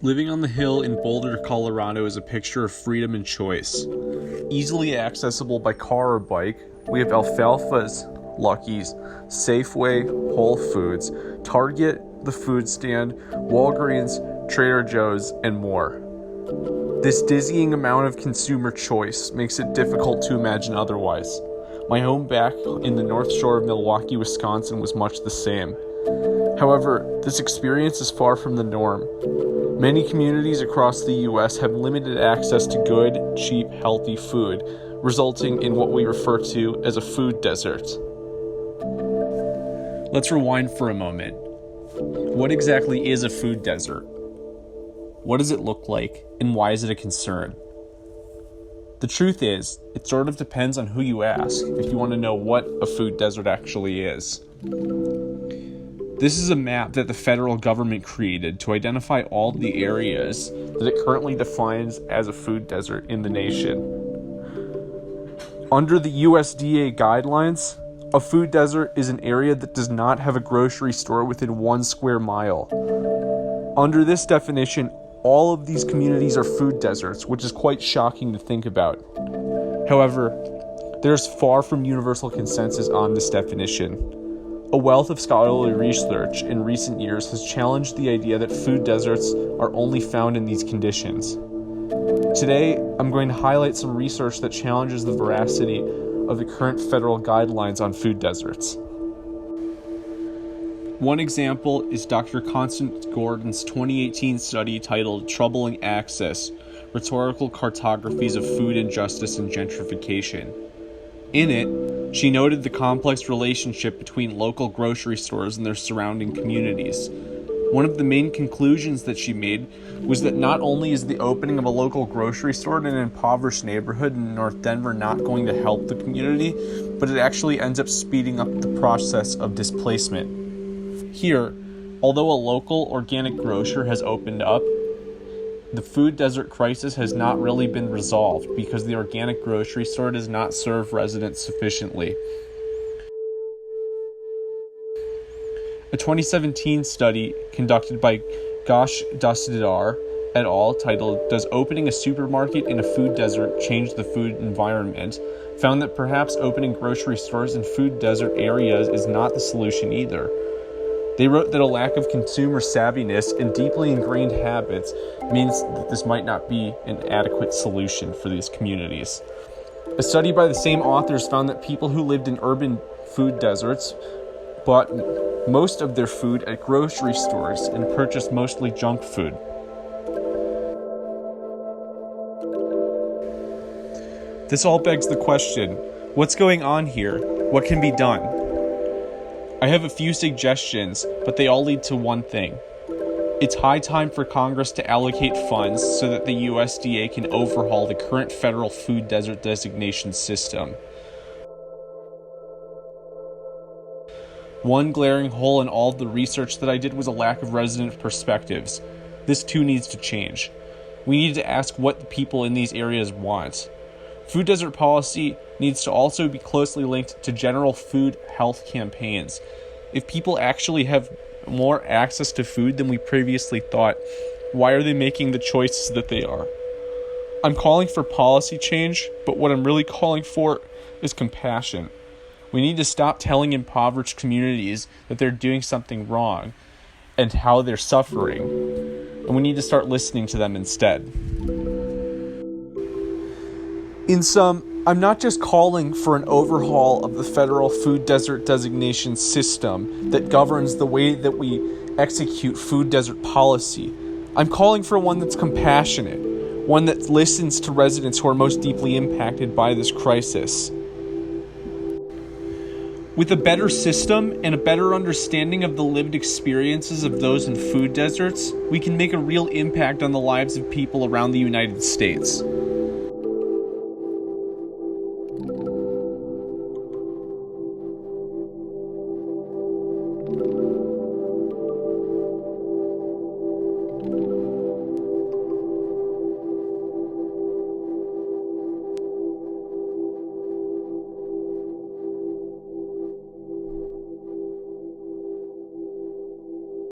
Living on the hill in Boulder, Colorado is a picture of freedom and choice. Easily accessible by car or bike, we have Alfalfa's, Lucky's, Safeway, Whole Foods, Target, the Food Stand, Walgreens, Trader Joe's, and more. This dizzying amount of consumer choice makes it difficult to imagine otherwise. My home back in the North Shore of Milwaukee, Wisconsin was much the same. However, this experience is far from the norm. Many communities across the U.S. have limited access to good, cheap, healthy food, resulting in what we refer to as a food desert. Let's rewind for a moment. What exactly is a food desert? What does it look like, and why is it a concern? The truth is, it sort of depends on who you ask if you want to know what a food desert actually is. This is a map that the federal government created to identify all the areas that it currently defines as a food desert in the nation. Under the USDA guidelines, a food desert is an area that does not have a grocery store within 1 square mile. Under this definition, all of these communities are food deserts, which is quite shocking to think about. However, there's far from universal consensus on this definition. A wealth of scholarly research in recent years has challenged the idea that food deserts are only found in these conditions. Today, I'm going to highlight some research that challenges the veracity of the current federal guidelines on food deserts. One example is Dr. Constance Gordon's 2018 study titled Troubling Access: Rhetorical Cartographies of Food Injustice and Gentrification. In it, she noted the complex relationship between local grocery stores and their surrounding communities. One of the main conclusions that she made was that not only is the opening of a local grocery store in an impoverished neighborhood in North Denver not going to help the community, but it actually ends up speeding up the process of displacement. Here, although a local organic grocer has opened up, the food desert crisis has not really been resolved because the organic grocery store does not serve residents sufficiently. A 2017 study conducted by Ghosh Dastidar et al. Titled "Does Opening a Supermarket in a Food Desert Change the Food Environment?" found that perhaps opening grocery stores in food desert areas is not the solution either. They wrote that a lack of consumer savviness and deeply ingrained habits means that this might not be an adequate solution for these communities. A study by the same authors found that people who lived in urban food deserts bought most of their food at grocery stores and purchased mostly junk food. This all begs the question, what's going on here? What can be done? I have a few suggestions, but they all lead to one thing. It's high time for Congress to allocate funds so that the USDA can overhaul the current federal food desert designation system. One glaring hole in all of the research that I did was a lack of resident perspectives. This too needs to change. We need to ask what the people in these areas want. Food desert policy needs to also be closely linked to general food health campaigns. If people actually have more access to food than we previously thought, why are they making the choices that they are? I'm calling for policy change, but what I'm really calling for is compassion. We need to stop telling impoverished communities that they're doing something wrong and how they're suffering, and we need to start listening to them instead. In sum, I'm not just calling for an overhaul of the federal food desert designation system that governs the way that we execute food desert policy. I'm calling for one that's compassionate, one that listens to residents who are most deeply impacted by this crisis. With a better system and a better understanding of the lived experiences of those in food deserts, we can make a real impact on the lives of people around the United States.